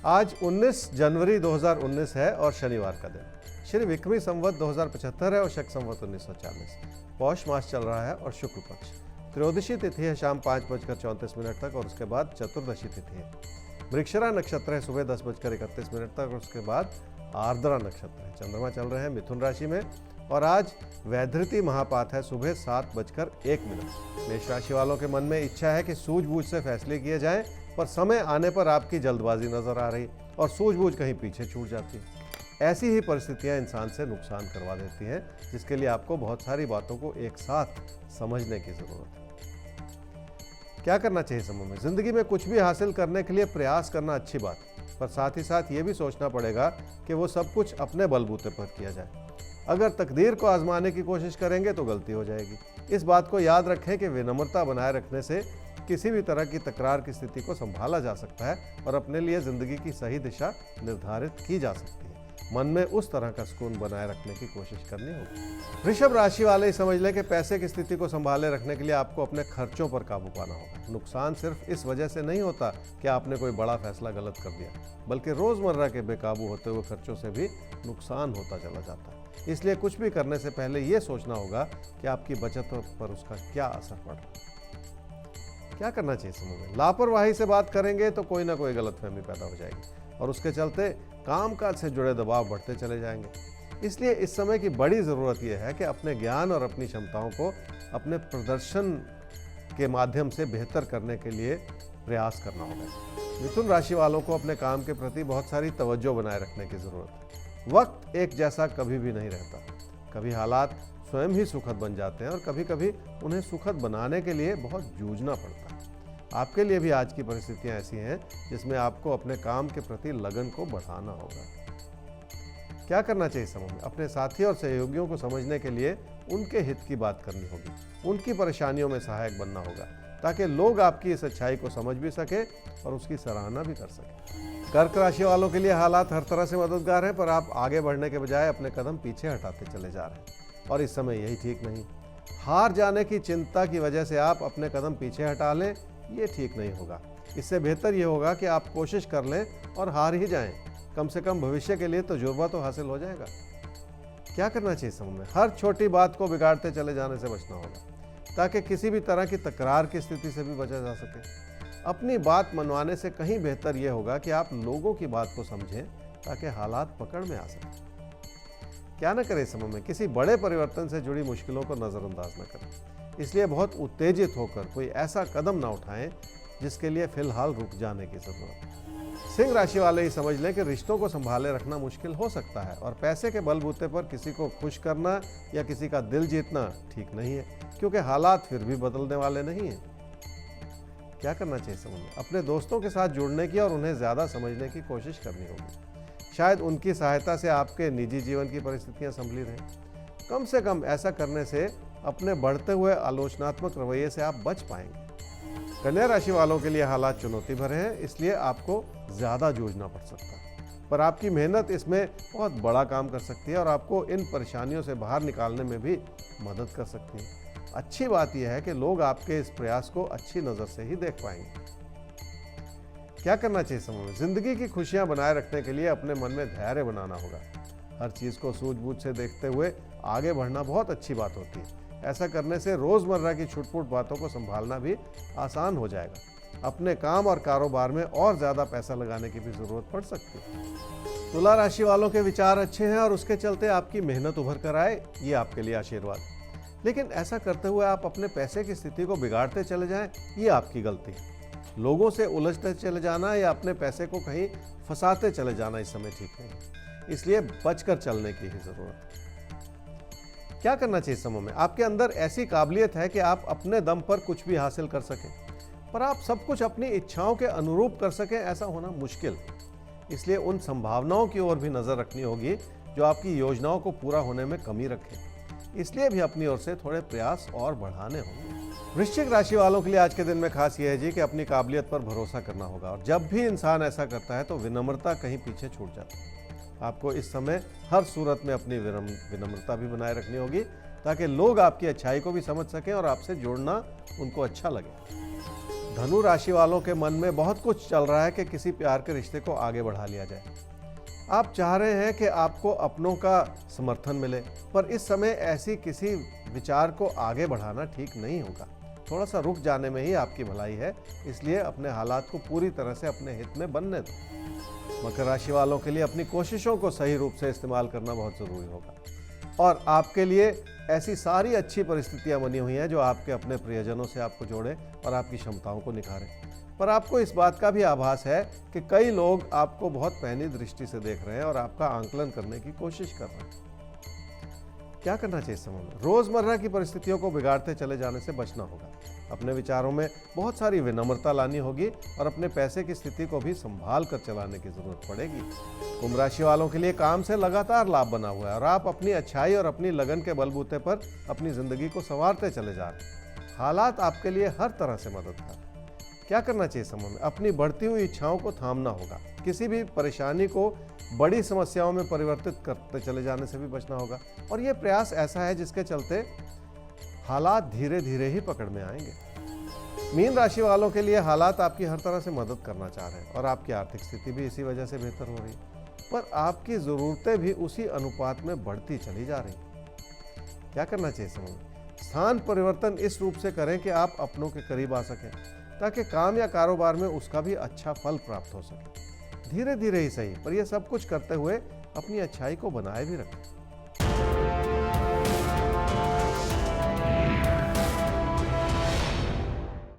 आज 19 जनवरी 2019 है और शनिवार का दिन। श्री विक्रमी संवत 2075 है और शक संवत 1940। पौष मास चल रहा है और शुक्ल पक्ष। त्रयोदशी तिथि है शाम 5:34 तक और उसके बाद चतुर्दशी तिथि है। मृगशिरा नक्षत्र है सुबह 10:31 तक और उसके बाद आर्द्रा नक्षत्र है। चंद्रमा चल रहे हैं मिथुन राशि में और आज वैधृति महापात है सुबह 7:01। मेष राशि वालों के मन में इच्छा है कि सूझबूझ से फैसले किए जाएं, पर समय आने पर आपकी जल्दबाजी नजर आ रही और सूझबूझ कहीं पीछे छूट जाती है। ऐसी ही परिस्थितियां इंसान से नुकसान करवा देती हैं, जिसके लिए आपको बहुत सारी बातों को एक साथ समझने की जरूरत है। क्या करना चाहिए समूह में? जिंदगी में कुछ भी हासिल करने के लिए प्रयास करना अच्छी बात, पर साथ ही साथ ये भी सोचना पड़ेगा कि वो सब कुछ अपने बलबूते पर किया जाए। अगर तकदीर को आजमाने की कोशिश करेंगे तो गलती हो जाएगी। इस बात को याद रखें कि विनम्रता बनाए रखने से किसी भी तरह की तकरार की स्थिति को संभाला जा सकता है और अपने लिए जिंदगी की सही दिशा निर्धारित की जा सकती है। मन में उस तरह का सुकून बनाए रखने की कोशिश करनी होगी। वृषभ राशि वाले ही समझ लें कि पैसे की स्थिति को संभाले रखने के लिए आपको अपने खर्चों पर काबू पाना होगा। नुकसान सिर्फ इस वजह से नहीं होता कि आपने कोई बड़ा फैसला गलत कर दिया, बल्कि रोजमर्रा के बेकाबू होते हुए खर्चों से भी नुकसान होता चला जाता है। इसलिए कुछ भी करने से पहले ये सोचना होगा कि आपकी बचत पर उसका क्या असर पड़ रहा है। क्या करना चाहिए समूह में? लापरवाही से बात करेंगे तो कोई ना कोई गलतफहमी पैदा हो जाएगी और उसके चलते कामकाज से जुड़े दबाव बढ़ते चले जाएंगे। इसलिए इस समय की बड़ी ज़रूरत यह है कि अपने ज्ञान और अपनी क्षमताओं को अपने प्रदर्शन के माध्यम से बेहतर करने के लिए प्रयास करना होगा। मिथुन राशि वालों को अपने काम के प्रति बहुत सारी तवज्जो बनाए रखने की ज़रूरत है। वक्त एक जैसा कभी भी नहीं रहता। कभी हालात स्वयं ही सुखद बन जाते हैं और कभी कभी उन्हें सुखद बनाने के लिए बहुत जूझना पड़ता है। आपके लिए भी आज की परिस्थितियां ऐसी हैं जिसमें आपको अपने काम के प्रति लगन को बढ़ाना होगा। क्या करना चाहिए समूह में? अपने साथी और सहयोगियों को समझने के लिए उनके हित की बात करनी होगी। उनकी परेशानियों में सहायक बनना होगा ताकि लोग आपकी इस अच्छाई को समझ भी सके और उसकी सराहना भी कर सके। कर्क राशि वालों के लिए हालात हर तरह से मददगार हैं, पर आप आगे बढ़ने के बजाय अपने कदम पीछे हटाते चले जा रहे हैं और इस समय यही ठीक नहीं। हार जाने की चिंता की वजह से आप अपने कदम पीछे हटा लें, ये ठीक नहीं होगा। इससे बेहतर ये होगा कि आप कोशिश कर लें और हार ही जाएं। कम से कम भविष्य के लिए तजुर्बा तो हासिल हो जाएगा। क्या करना चाहिए समूह में? हर छोटी बात को बिगाड़ते चले जाने से बचना होगा ताकि किसी भी तरह की तकरार की स्थिति से भी बचा जा सके। अपनी बात मनवाने से कहीं बेहतर यह होगा कि आप लोगों की बात को समझें ताकि हालात पकड़ में आ सकें। क्या न करें समूह में? किसी बड़े परिवर्तन से जुड़ी मुश्किलों को नज़रअंदाज न करें। इसलिए बहुत उत्तेजित होकर कोई ऐसा कदम ना उठाएं जिसके लिए फिलहाल रुक जाने की जरूरत है। सिंह राशि वाले ही समझ लें कि रिश्तों को संभाले रखना मुश्किल हो सकता है और पैसे के बलबूते पर किसी को खुश करना या किसी का दिल जीतना ठीक नहीं है, क्योंकि हालात फिर भी बदलने वाले नहीं हैं। क्या करना चाहिए समूह में? अपने दोस्तों के साथ जुड़ने की और उन्हें ज़्यादा समझने की कोशिश करनी होगी। शायद उनकी सहायता से आपके निजी जीवन की परिस्थितियाँ संभली रहें। कम से कम ऐसा करने से अपने बढ़ते हुए आलोचनात्मक रवैये से आप बच पाएंगे। कन्या राशि वालों के लिए हालात चुनौती भरे हैं, इसलिए आपको ज़्यादा जूझना पड़ सकता है, पर आपकी मेहनत इसमें बहुत बड़ा काम कर सकती है और आपको इन परेशानियों से बाहर निकालने में भी मदद कर सकती है। अच्छी बात यह है कि लोग आपके इस प्रयास को अच्छी नज़र से ही देख पाएंगे। क्या करना चाहिए समूह में? जिंदगी की खुशियां बनाए रखने के लिए अपने मन में धैर्य बनाना होगा। हर चीज़ को सूझबूझ से देखते हुए आगे बढ़ना बहुत अच्छी बात होती है। ऐसा करने से रोज़मर्रा की छुटपुट बातों को संभालना भी आसान हो जाएगा। अपने काम और कारोबार में और ज़्यादा पैसा लगाने की भी ज़रूरत पड़ सकती है। तुला राशि वालों के विचार अच्छे हैं और उसके चलते आपकी मेहनत उभर कर आए, ये आपके लिए आशीर्वाद। लेकिन ऐसा करते हुए आप अपने पैसे की स्थिति को बिगाड़ते चले जाएं, ये आपकी गलती है। लोगों से उलझते चले जाना या अपने पैसे को कहीं फंसाते चले जाना इस समय ठीक नहीं। इसलिए बचकर चलने की ही ज़रूरत है। क्या करना चाहिए समूह में? आपके अंदर ऐसी काबिलियत है कि आप अपने दम पर कुछ भी हासिल कर सकें, पर आप सब कुछ अपनी इच्छाओं के अनुरूप कर सकें, ऐसा होना मुश्किल। इसलिए उन संभावनाओं की ओर भी नज़र रखनी होगी जो आपकी योजनाओं को पूरा होने में कमी रखें। इसलिए भी अपनी ओर से थोड़े प्रयास और बढ़ाने होंगे। वृश्चिक राशि वालों के लिए आज के दिन में खास यह है जी कि अपनी काबिलियत पर भरोसा करना होगा और जब भी इंसान ऐसा करता है तो विनम्रता कहीं पीछे छूट जाती है। आपको इस समय हर सूरत में अपनी विनम्रता भी बनाए रखनी होगी ताकि लोग आपकी अच्छाई को भी समझ सकें और आपसे जुड़ना उनको अच्छा लगे। धनु राशि वालों के मन में बहुत कुछ चल रहा है कि किसी प्यार के रिश्ते को आगे बढ़ा लिया जाए। आप चाह रहे हैं कि आपको अपनों का समर्थन मिले, पर इस समय ऐसी किसी विचार को आगे बढ़ाना ठीक नहीं होगा। थोड़ा सा रुक जाने में ही आपकी भलाई है, इसलिए अपने हालात को पूरी तरह से अपने हित में बनने दो। मकर राशि वालों के लिए अपनी कोशिशों को सही रूप से इस्तेमाल करना बहुत ज़रूरी होगा और आपके लिए ऐसी सारी अच्छी परिस्थितियां बनी हुई हैं जो आपके अपने प्रियजनों से आपको जोड़े और आपकी क्षमताओं को निखारें। पर आपको इस बात का भी आभास है कि कई लोग आपको बहुत पैनी दृष्टि से देख रहे हैं और आपका आंकलन करने की कोशिश कर रहे हैं। क्या करना चाहिए इस समय में? रोजमर्रा की परिस्थितियों को बिगाड़ते चले जाने से बचना होगा। अपने विचारों में बहुत सारी विनम्रता लानी होगी और अपने पैसे की स्थिति को भी संभाल कर चलाने की जरूरत पड़ेगी। कुंभ राशि वालों के लिए काम से लगातार लाभ बना हुआ है और आप अपनी अच्छाई और अपनी लगन के बलबूते पर अपनी जिंदगी को संवारते चले जा रहे हैं। हालात आपके लिए हर तरह से मददगार। क्या करना चाहिए समय में? अपनी बढ़ती हुई इच्छाओं को थामना होगा। किसी भी परेशानी को बड़ी समस्याओं में परिवर्तित करते चले जाने से भी बचना होगा और ये प्रयास ऐसा है जिसके चलते हालात धीरे धीरे ही पकड़ में आएंगे। मीन राशि वालों के लिए हालात आपकी हर तरह से मदद करना चाह रहे हैं और आपकी आर्थिक स्थिति भी इसी वजह से बेहतर हो रही है, पर आपकी ज़रूरतें भी उसी अनुपात में बढ़ती चली जा रही। क्या करना चाहिए समय में? स्थान परिवर्तन इस रूप से करें कि आप अपनों के करीब आ सकें, ताकि काम या कारोबार में उसका भी अच्छा फल प्राप्त हो सके। धीरे धीरे ही सही, पर यह सब कुछ करते हुए अपनी अच्छाई को बनाए भी रखें।